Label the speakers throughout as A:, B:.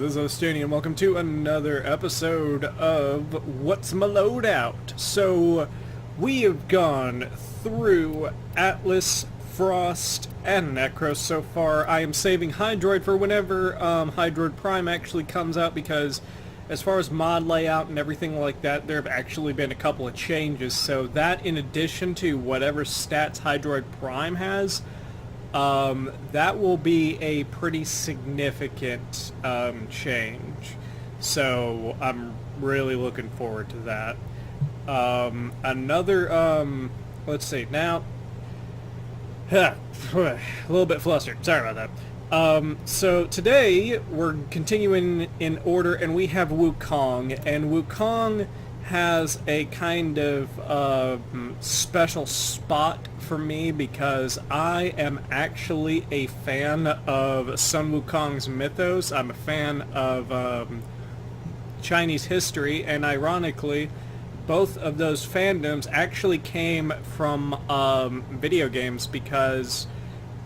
A: this is Ostuni, and welcome to another episode of What's My Loadout? So, we have gone through Atlas, Frost, and Necros so far. I am saving Hydroid for whenever Hydroid Prime actually comes out, because as far as mod layout and everything like that, there have actually been a couple of changes. So that, in addition to whatever stats Hydroid Prime has, that will be a pretty significant change. So I'm really looking forward to that. Let's see, now, a little bit flustered, sorry about that. So today we're continuing in order, and we have Wukong, and Wukong has a kind of special spot for me because I am actually a fan of Sun Wukong's mythos. I'm a fan of Chinese history, and ironically, both of those fandoms actually came from video games, because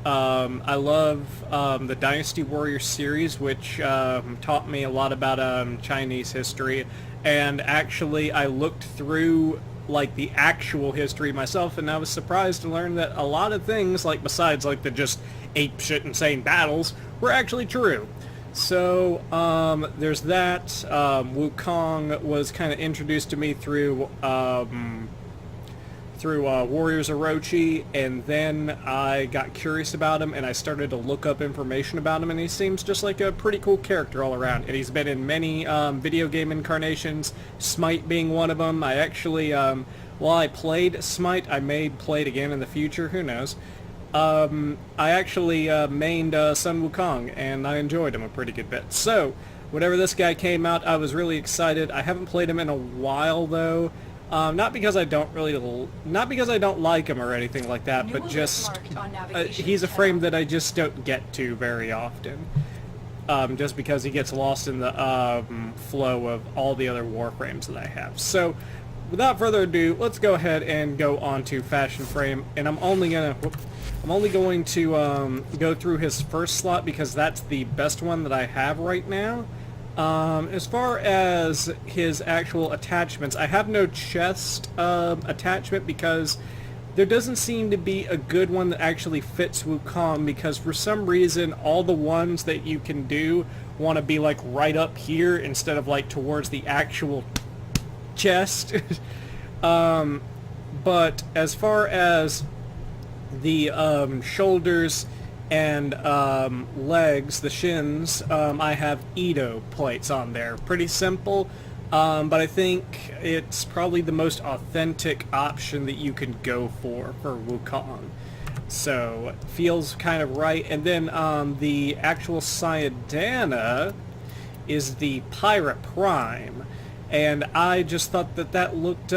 A: I love the Dynasty Warriors series, which taught me a lot about Chinese history. And actually, I looked through like the actual history myself, and I was surprised to learn that a lot of things, like besides like the just apeshit insane battles, were actually true. So there's that. Wukong was kind of introduced to me through Warriors Orochi, and then I got curious about him, and I started to look up information about him, and he seems just like a pretty cool character all around. And he's been in many video game incarnations, Smite being one of them. I actually, while I played Smite, I may play it again in the future, who knows. I actually mained Sun Wukong, and I enjoyed him a pretty good bit. So, whenever this guy came out, I was really excited. I haven't played him in a while, though. Not because I don't like him or anything like that, but just he's a frame that I just don't get to very often. Just because he gets lost in the flow of all the other Warframes that I have. So, without further ado, let's go ahead and go on to Fashion Frame, and I'm only going to go through his first slot because that's the best one that I have right now. As far as his actual attachments, I have no chest attachment because there doesn't seem to be a good one that actually fits Wukong, because for some reason all the ones that you can do want to be like right up here instead of like towards the actual chest. But as far as the shoulders and legs, the shins, I have Edo plates on there. Pretty simple, but I think it's probably the most authentic option that you can go for Wukong. So, feels kind of right. And then the actual Sayadana is the Pirate Prime. And I just thought that that looked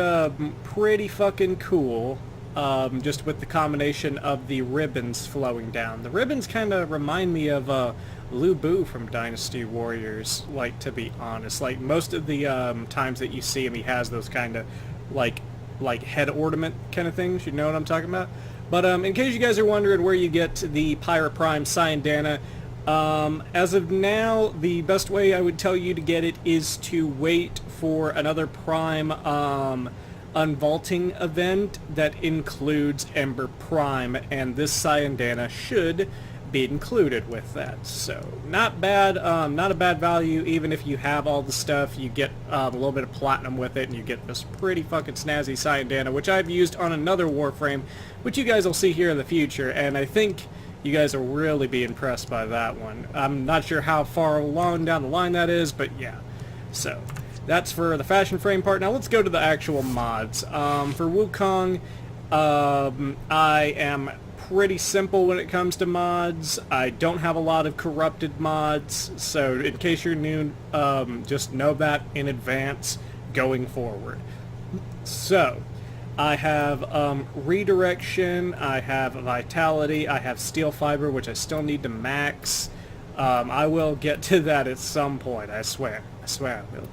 A: pretty fucking cool. Just with the combination of the ribbons flowing down. The ribbons kind of remind me of Lu Bu from Dynasty Warriors, like, to be honest. Like, most of the times that you see him, he has those kind of, like head ornament kind of things. You know what I'm talking about? But in case you guys are wondering where you get the Pirate Prime Sayandana, as of now, the best way I would tell you to get it is to wait for another Prime, unvaulting event that includes Ember Prime, and this Sayandana should be included with that. So, not bad, not a bad value. Even if you have all the stuff, you get a little bit of platinum with it, and you get this pretty fucking snazzy Sayandana, which I've used on another Warframe, which you guys will see here in the future, and I think you guys will really be impressed by that one. I'm not sure how far along down the line that is, but yeah. So, that's for the Fashion Frame part. Now let's go to the actual mods. For Wukong, I am pretty simple when it comes to mods. I don't have a lot of corrupted mods, so in case you're new, just know that in advance going forward. So, I have Redirection, I have Vitality, I have Steel Fiber, which I still need to max. I will get to that at some point, I swear I will.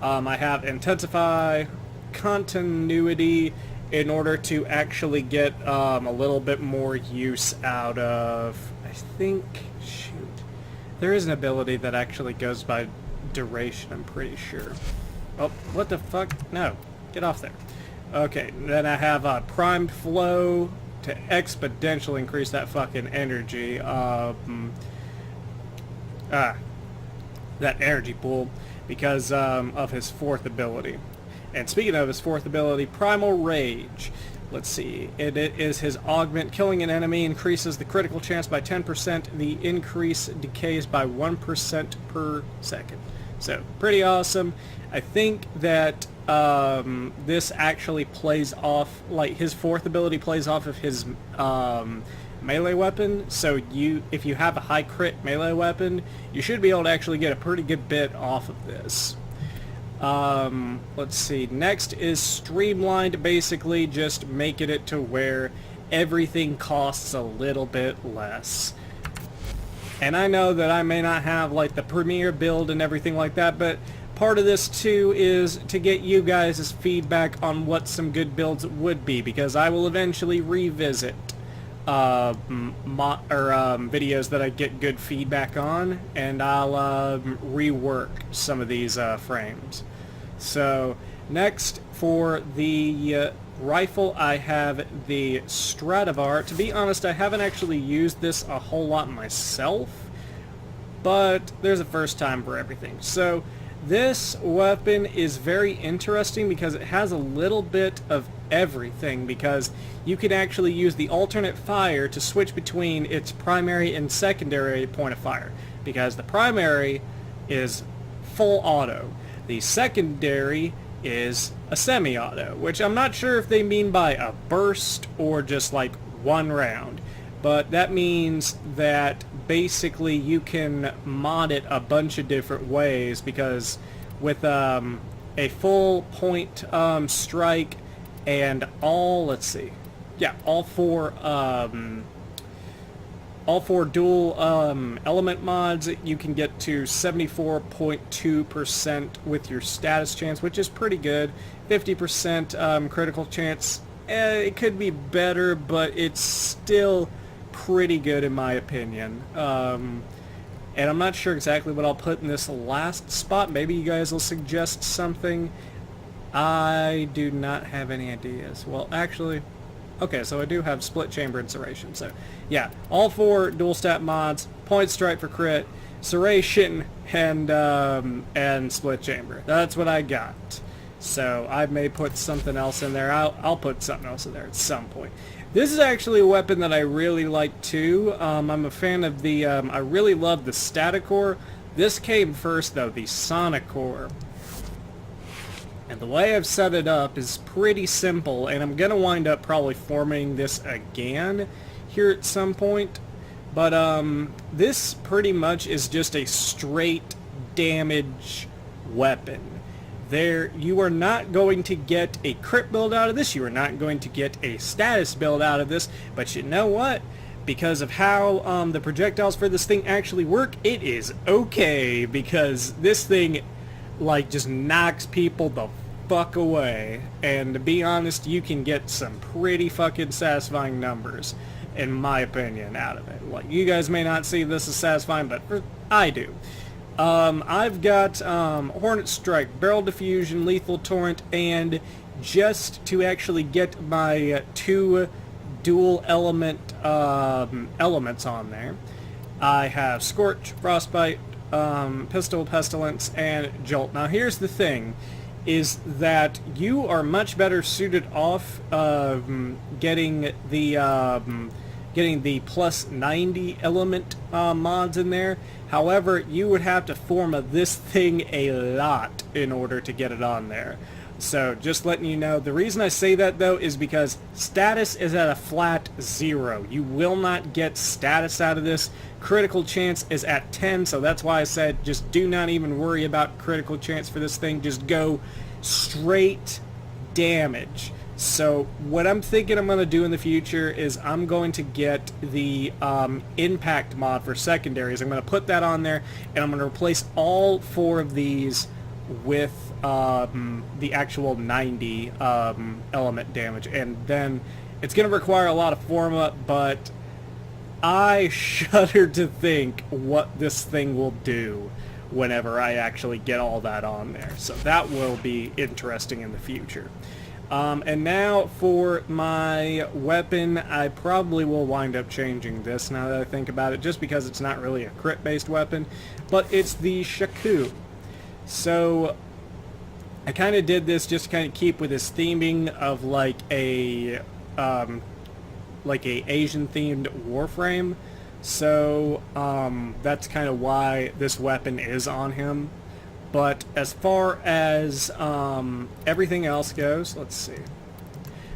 A: I have Intensify, Continuity, in order to actually get a little bit more use out of, I think, shoot, There is an ability that actually goes by duration, I'm pretty sure. Oh, what the fuck? No. Get off there. Okay, then I have primed flow to exponentially increase that fucking energy. That energy pool because of his fourth ability. And speaking of his fourth ability, Primal Rage. Let's see. It is his augment. Killing an enemy increases the critical chance by 10%. The increase decays by 1% per second. So, pretty awesome. I think that this actually plays off, like, his fourth ability plays off of his melee weapon. So, if you have a high crit melee weapon, you should be able to actually get a pretty good bit off of this. Let's see. Next is streamlined, basically just making it to where everything costs a little bit less. And I know that I may not have like the premier build and everything like that, but part of this too is to get you guys' feedback on what some good builds would be, because I will eventually revisit videos that I get good feedback on, and I'll rework some of these frames. So next for the rifle, I have the Stradivar. To be honest, I haven't actually used this a whole lot myself, but there's a first time for everything. So this weapon is very interesting because it has a little bit of everything, because you can actually use the alternate fire to switch between its primary and secondary point of fire, because the primary is full auto. The secondary is a semi-auto, which I'm not sure if they mean by a burst or just like one round, but that means that basically you can mod it a bunch of different ways, because with a full point strike and all four dual element mods, you can get to 74.2% with your status chance, which is pretty good. 50% critical chance. It could be better, but it's still pretty good in my opinion. And I'm not sure exactly what I'll put in this last spot. Maybe you guys will suggest something. I do not have any ideas. Well, actually, okay, so I do have split chamber insuration. So yeah, all four dual stat mods, point strike for crit, serration, and split chamber. That's what I got. So I may put something else in there. I'll put something else in there at some point. This is actually a weapon that I really like too. I'm a fan of the, I really love the Staticore. This came first though, the Sonicore. And the way I've set it up is pretty simple, and I'm going to wind up probably forming this again here at some point. But this pretty much is just a straight damage weapon. You are not going to get a crit build out of this, you are not going to get a status build out of this, but you know what? Because of how the projectiles for this thing actually work, it is okay, because this thing like just knocks people the fuck away. And to be honest, you can get some pretty fucking satisfying numbers, in my opinion, out of it. Like, you guys may not see this as satisfying, but I do. I've got Hornet Strike, Barrel Diffusion, Lethal Torrent, and just to actually get my two dual element elements on there, I have Scorch, Frostbite, Pistol, Pestilence, and Jolt. Now here's the thing, is that you are much better suited off getting the plus 90 element mods in there. However, you would have to form this thing a lot in order to get it on there. So just letting you know, the reason I say that though is because status is at a flat 0. You will not get status out of this. Critical chance is at 10, so that's why I said just do not even worry about critical chance for this thing. Just go straight damage. So what I'm thinking I'm going to do in the future is I'm going to get the impact mod for secondaries. I'm going to put that on there, and I'm going to replace all four of these with the actual 90 element damage. And then it's going to require a lot of form up, but I shudder to think what this thing will do whenever I actually get all that on there. So that will be interesting in the future. And now for my weapon, I probably will wind up changing this now that I think about it, just because it's not really a crit-based weapon, but it's the Shaku. So I kind of did this just to kind of keep with this theming of like a Asian-themed Warframe. So that's kind of why this weapon is on him. But as far as everything else goes, let's see.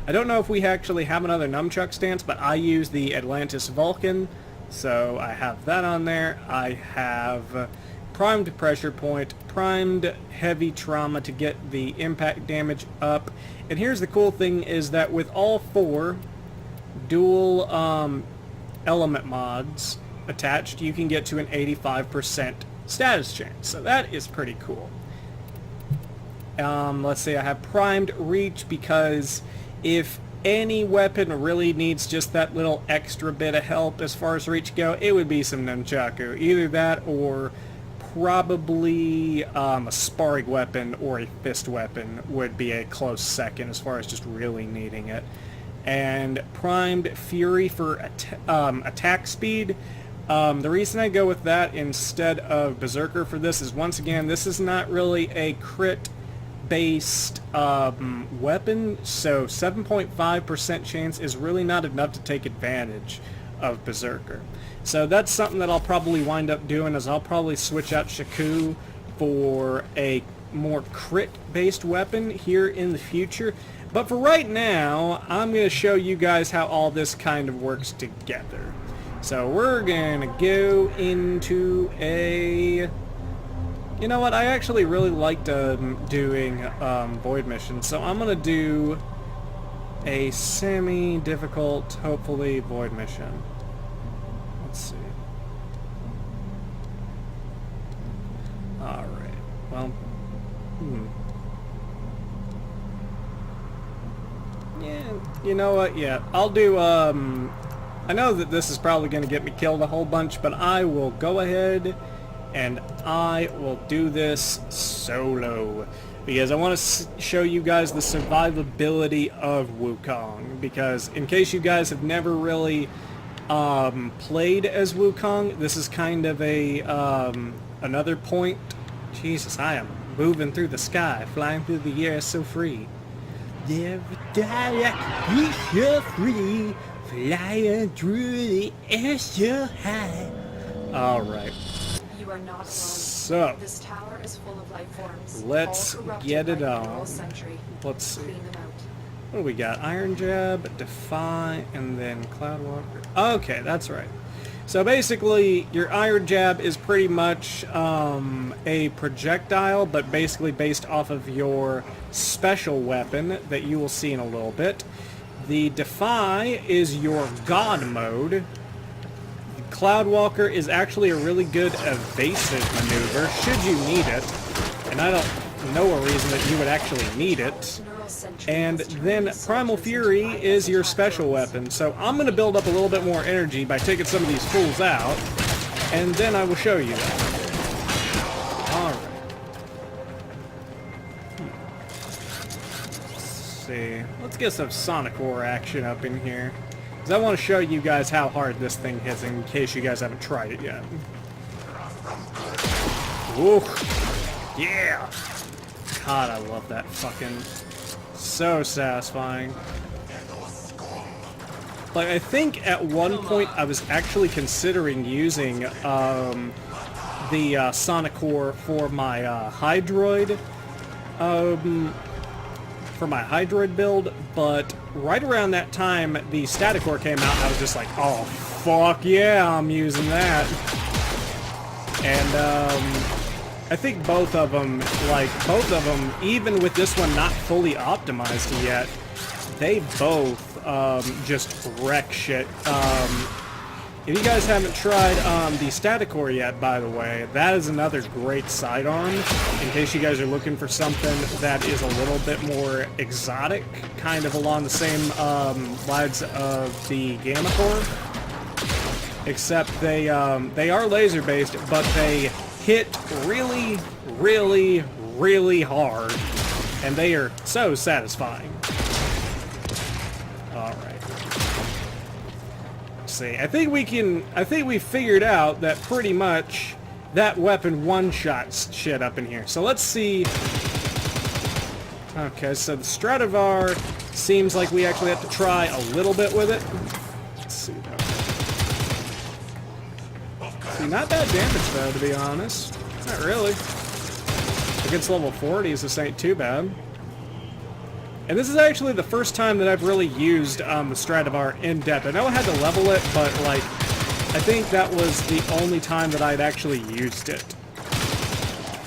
A: I don't know if we actually have another nunchuck stance, but I use the Atlantis Vulcan, so I have that on there. I have primed pressure point, primed heavy trauma to get the impact damage up. And here's the cool thing is that with all 4 dual element mods attached, you can get to an 85% status change, so that is pretty cool. Let's see, I have primed reach because if any weapon really needs just that little extra bit of help as far as reach go, it would be some nunchaku. Either that or probably a sparring weapon or a fist weapon would be a close second as far as just really needing it. And primed fury for attack speed. The reason I go with that instead of Berserker for this is, once again, this is not really a crit-based weapon, so 7.5% chance is really not enough to take advantage of Berserker. So that's something that I'll probably wind up doing, is I'll probably switch out Shaku for a more crit-based weapon here in the future. But for right now, I'm going to show you guys how all this kind of works together. So we're going to go into a... You know what, I actually really liked doing void missions, so I'm going to do a semi-difficult, hopefully, void mission. Let's see. Alright, well... Yeah, you know what, yeah, I'll do, I know that this is probably going to get me killed a whole bunch, but I will go ahead and I will do this solo, because I want to show you guys the survivability of Wukong, because in case you guys have never really played as Wukong, this is kind of a another point. Jesus, I am moving through the sky, flying through the air so free. Never die, I can be so free, flying through the air so high. Alright.
B: You are not alone.
A: So,
B: this tower is full of life forms.
A: Let's get it on. Let's see. What do we got? Iron Jab, Defy, and then Cloudwalker. Okay, that's right. So basically, your Iron Jab is pretty much a projectile, but basically based off of your special weapon that you will see in a little bit. The Defy is your God mode. Cloudwalker is actually a really good evasive maneuver, should you need it. And I don't know a reason that you would actually need it. And then Primal Fury is your special weapon. So I'm going to build up a little bit more energy by taking some of these fools out, and then I will show you that. Alright. Let's see. Let's get some Sonic War action up in here, because I want to show you guys how hard this thing hits in case you guys haven't tried it yet. Ooh. Yeah! God, I love that fucking... So satisfying. Like, I think at one point I was actually considering using the Sonic Core for my Hydroid build, but right around that time the Static Core came out and I was just like, oh fuck yeah, I'm using that. And I think both of them, even with this one not fully optimized yet, they both just wreck shit. If you guys haven't tried the Static Core yet, by the way, that is another great sidearm, in case you guys are looking for something that is a little bit more exotic, kind of along the same lines of the Gamma Core. except they are laser based, but they hit really, really, really hard, and they are so satisfying. All right. Let's see. I think we figured out that pretty much that weapon one-shots shit up in here. So let's see. Okay, so the Stradivar seems like we actually have to try a little bit with it. Let's see though. See, not bad damage though, to be honest. Not really. Against level 40s, this ain't too bad. And this is actually the first time that I've really used the Stradivar in depth. I know I had to level it, but like, I think that was the only time that I'd actually used it.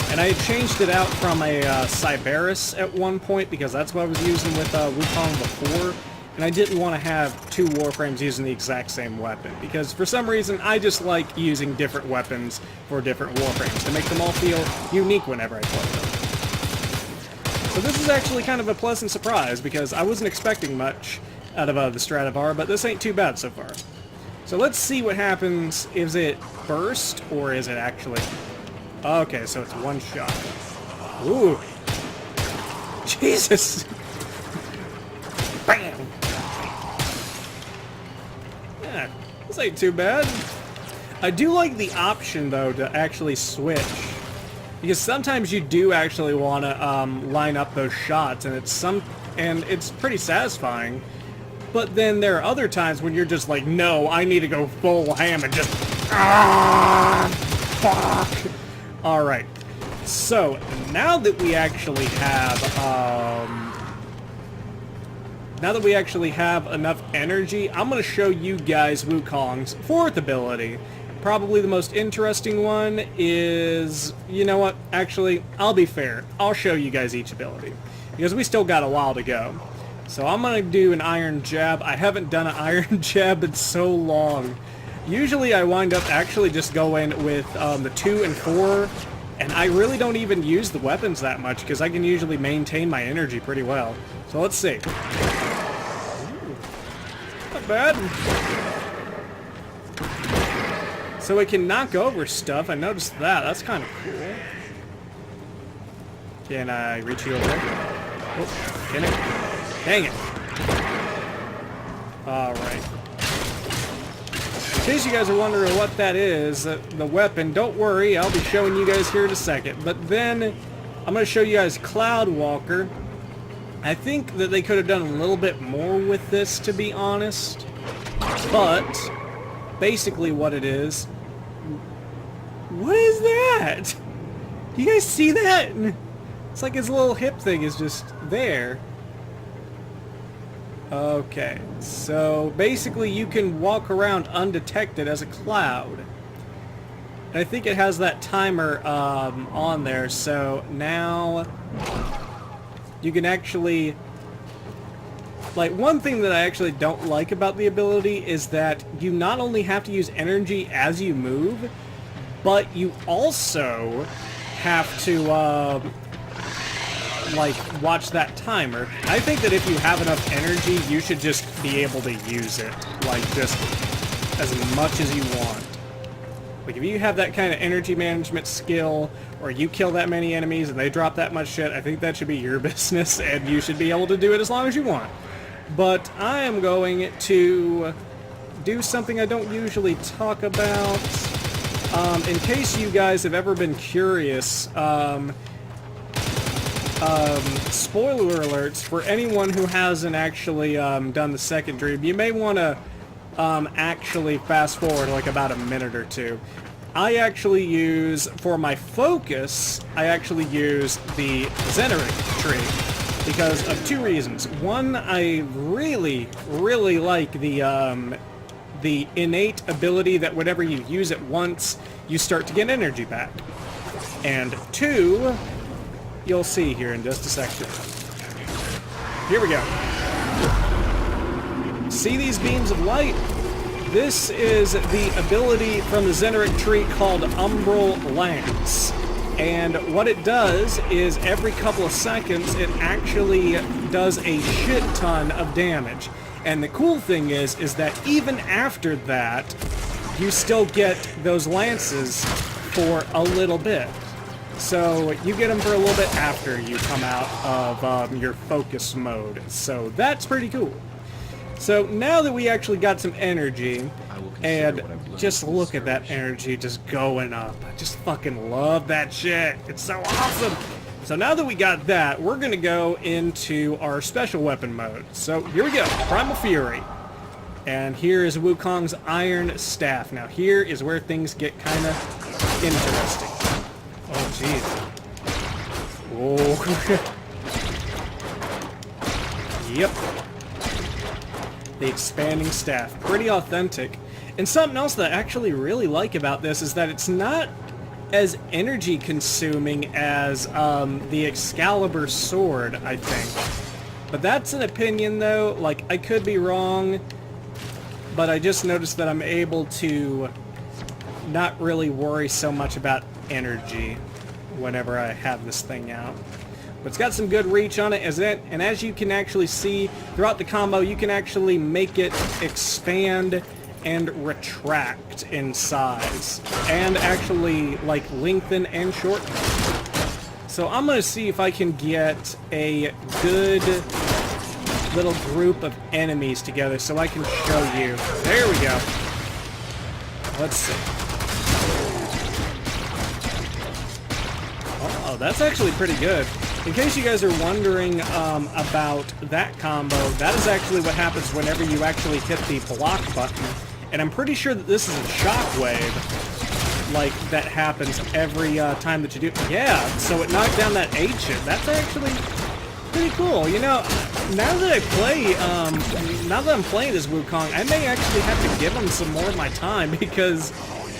A: And I had changed it out from a Cyberus at one point, because that's what I was using with Wukong before. And I didn't want to have two Warframes using the exact same weapon, because for some reason I just like using different weapons for different Warframes to make them all feel unique whenever I play them. So this is actually kind of a pleasant surprise, because I wasn't expecting much out of the Stradivar, but this ain't too bad so far. So let's see what happens. Is it burst, or is it actually... Okay, so it's one shot. Ooh. Jesus! Bam! Yeah, this ain't too bad. I do like the option, though, to actually switch. Because sometimes you do actually want to line up those shots, and it's pretty satisfying. But then there are other times when you're just like, no, I need to go full ham and just... Ah, fuck! Alright. So, now that we actually have enough energy, I'm going to show you guys Wukong's fourth ability. Probably the most interesting one is... You know what? Actually, I'll be fair. I'll show you guys each ability, because we still got a while to go. So I'm going to do an iron jab. I haven't done an iron jab in so long. Usually I wind up actually just going with the 2 and 4, and I really don't even use the weapons that much, because I can usually maintain my energy pretty well. So let's see. Ooh, not bad. So it can knock over stuff. I noticed that. That's kind of cool. Can I reach you over there? Oh, can it? Dang it. Alright. In case you guys are wondering what that is, the weapon, don't worry, I'll be showing you guys here in a second. But then, I'm going to show you guys Cloud Walker. I think that they could have done a little bit more with this, to be honest. But, basically what it is... What is that? Do you guys see that? It's like his little hip thing is just there. Okay, so basically you can walk around undetected as a cloud. And I think it has that timer on there, so now you can actually... Like, one thing that I actually don't like about the ability is that you not only have to use energy as you move, but you also have to, like, watch that timer. I think that if you have enough energy, you should just be able to use it, like, just as much as you want. Like, if you have that kind of energy management skill, or you kill that many enemies and they drop that much shit, I think that should be your business, and you should be able to do it as long as you want. But I am going to do something I don't usually talk about. In case you guys have ever been curious, spoiler alerts for anyone who hasn't actually done the second dream, you may want to actually fast forward like about a minute or two. I actually use, for my focus, I actually use the Zeneric tree because of two reasons. One, I really, really like the innate ability that whenever you use it once, you start to get energy back. And two, you'll see here in just a second. Here we go. See these beams of light? This is the ability from the Zeneric tree called Umbral Lance. And what it does is every couple of seconds it actually does a shit ton of damage. And the cool thing is that even after that, you still get those lances for a little bit. So you get them for a little bit after you come out of your focus mode. So that's pretty cool. So now that we actually got some energy, and just look at that energy just going up. I just fucking love that shit. It's so awesome. So now that we got that, we're going to go into our special weapon mode. So here we go, Primal Fury. And here is Wukong's Iron Staff. Now here is where things get kind of interesting. Oh, jeez. Oh. Yep. The expanding staff. Pretty authentic. And something else that I actually really like about this is that it's not as energy consuming as the Excalibur sword, I think. But that's an opinion, though. Like, I could be wrong, but I just noticed that I'm able to not really worry so much about energy whenever I have this thing out. But it's got some good reach on it, and as you can actually see throughout the combo, you can actually make it expand and retract in size, and actually like lengthen and shorten. So I'm gonna see if I can get a good little group of enemies together so I can show you. There we go. Let's see. Oh, that's actually pretty good. In case you guys are wondering about that combo, that is actually what happens whenever you actually hit the block button. And I'm pretty sure that this is a shockwave, like, that happens every time that you do. Yeah, so it knocked down that ancient. That's actually pretty cool. You know, now that now that I'm playing as Wukong, I may actually have to give him some more of my time because,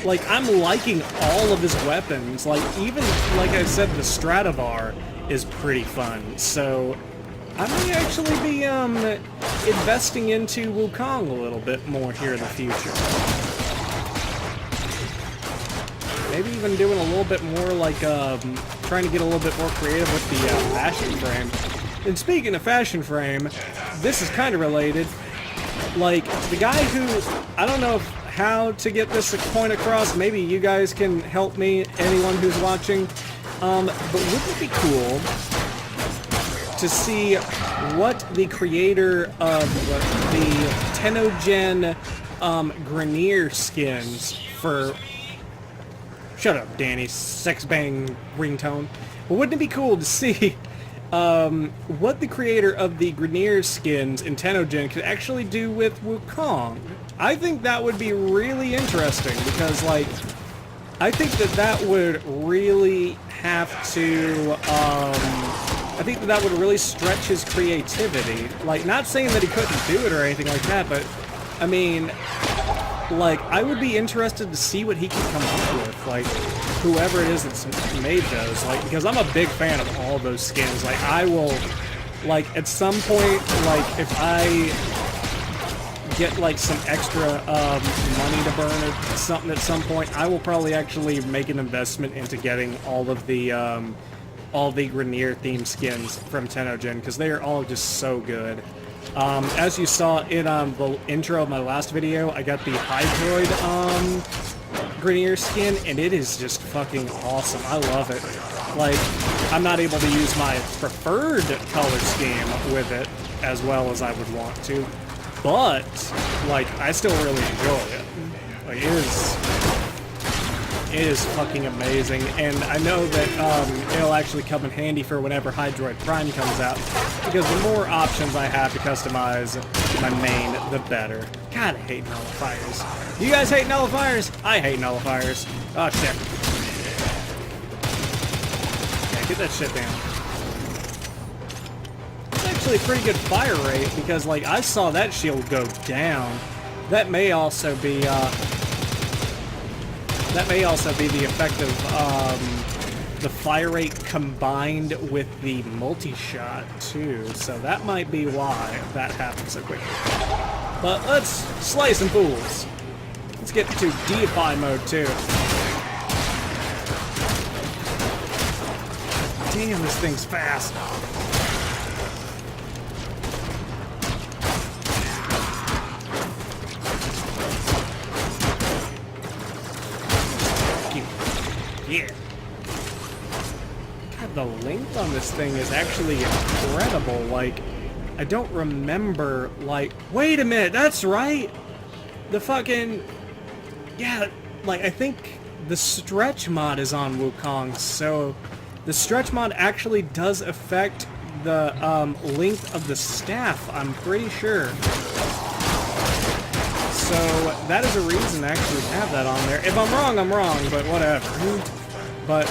A: like, I'm liking all of his weapons. Like, even, like I said, the Stradivar is pretty fun. So I may actually be investing into Wukong a little bit more here in the future. Maybe even doing a little bit more like trying to get a little bit more creative with the fashion frame. And speaking of fashion frame, this is kind of related. Like, the guy who, I don't know how to get this point across, maybe you guys can help me, anyone who's watching, but wouldn't it be cool to see what the creator of the Tenogen Grenier skins for... Shut up, Danny. Sex bang ringtone. But wouldn't it be cool to see what the creator of the Grenier skins in Tenogen could actually do with Wukong? I think that would be really interesting because, like, I think that would really have to, I think that would really stretch his creativity. Like, not saying that he couldn't do it or anything like that, but, I mean, like, I would be interested to see what he can come up with, like, whoever it is that's made those, like, because I'm a big fan of all those skins. Like, I will, like, at some point, like, if I get, like, some extra money to burn or something at some point, I will probably actually make an investment into getting all the Grenier themed skins from Tenogen, because they are all just so good. As you saw in the intro of my last video, I got the Hydroid Grenier skin, and it is just fucking awesome. I love it. Like, I'm not able to use my preferred color scheme with it as well as I would want to, but, like, I still really enjoy it. Like, it is fucking amazing, and I know that it'll actually come in handy for whenever Hydroid Prime comes out, because the more options I have to customize my main, the better. God, I hate nullifiers. You guys hate nullifiers? I hate nullifiers. Oh, shit. Yeah, get that shit down. It's actually a pretty good fire rate, because, like, I saw that shield go down. That may also be, the effect of the fire rate combined with the multi-shot, too. So that might be why that happens so quickly. But let's slay some fools. Let's get to Deify mode, too. Damn, this thing's fast. length on this thing is actually incredible. Like, I don't remember, like, wait a minute, that's right! The fucking, yeah, like, I think the stretch mod is on Wukong, so the stretch mod actually does affect the length of the staff, I'm pretty sure. So that is a reason to actually have that on there. If I'm wrong, but whatever. But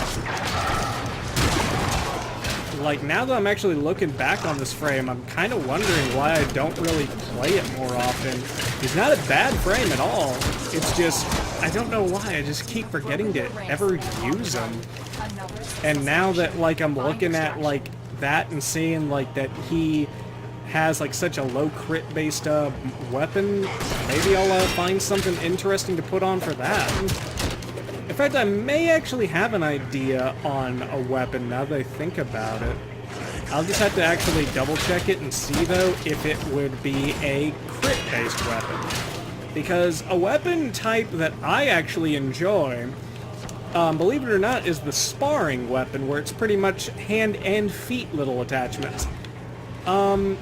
A: like, now that I'm actually looking back on this frame, I'm kind of wondering why I don't really play it more often. It's not a bad frame at all. It's just, I don't know why, I just keep forgetting to ever use them. And now that, like, I'm looking at, like, that and seeing, like, that he has, like, such a low crit-based weapon, maybe I'll find something interesting to put on for that. In fact, I may actually have an idea on a weapon now that I think about it. I'll just have to actually double-check it and see, though, if it would be a crit-based weapon. Because a weapon type that I actually enjoy, believe it or not, is the sparring weapon, where it's pretty much hand and feet little attachments. I've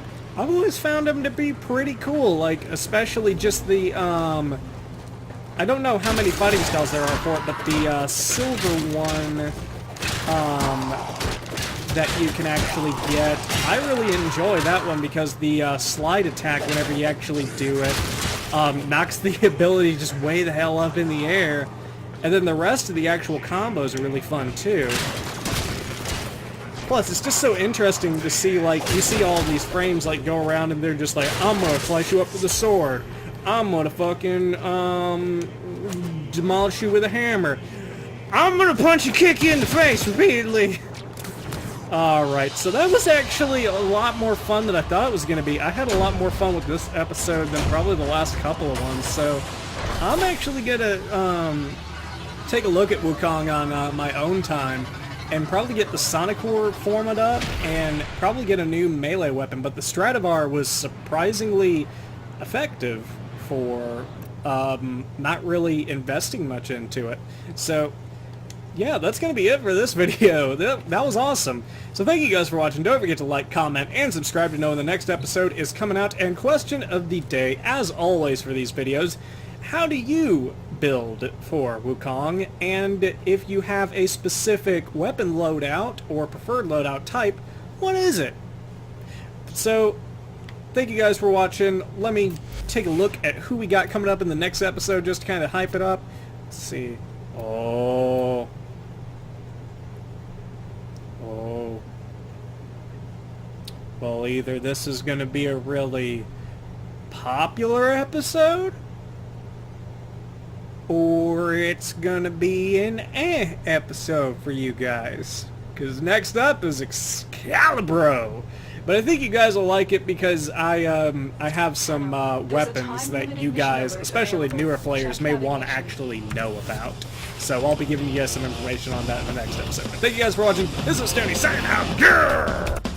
A: always found them to be pretty cool, like, especially just the, I don't know how many fighting styles there are for it, but the silver one that you can actually get, I really enjoy that one because the slide attack, whenever you actually do it, knocks the ability just way the hell up in the air, and then the rest of the actual combos are really fun too. Plus, it's just so interesting to see, like, you see all these frames, like, go around and they're just like, I'm gonna slice you up with a sword. I'm gonna fucking, demolish you with a hammer. I'm gonna punch and kick you in the face repeatedly. Alright, so that was actually a lot more fun than I thought it was gonna be. I had a lot more fun with this episode than probably the last couple of ones, so I'm actually gonna, take a look at Wukong on, my own time, and probably get the Sonic War format up, and probably get a new melee weapon, but the Stradivar was surprisingly effective for not really investing much into it. So yeah, that's going to be it for this video. That was awesome. So thank you guys for watching. Don't forget to like, comment, and subscribe to know when the next episode is coming out. And question of the day, as always for these videos, how do you build for Wukong? And if you have a specific weapon loadout or preferred loadout type, what is it? So thank you guys for watching. Let me take a look at who we got coming up in the next episode just to kind of hype it up. Let's see. Oh. Well, either this is going to be a really popular episode, or it's going to be an episode for you guys. Because next up is Excalibur. But I think you guys will like it because I have some weapons that you guys, especially newer players, may want to actually know about. So I'll be giving you guys some information on that in the next episode. But thank you guys for watching. This is Ostuni signing out. Grrr!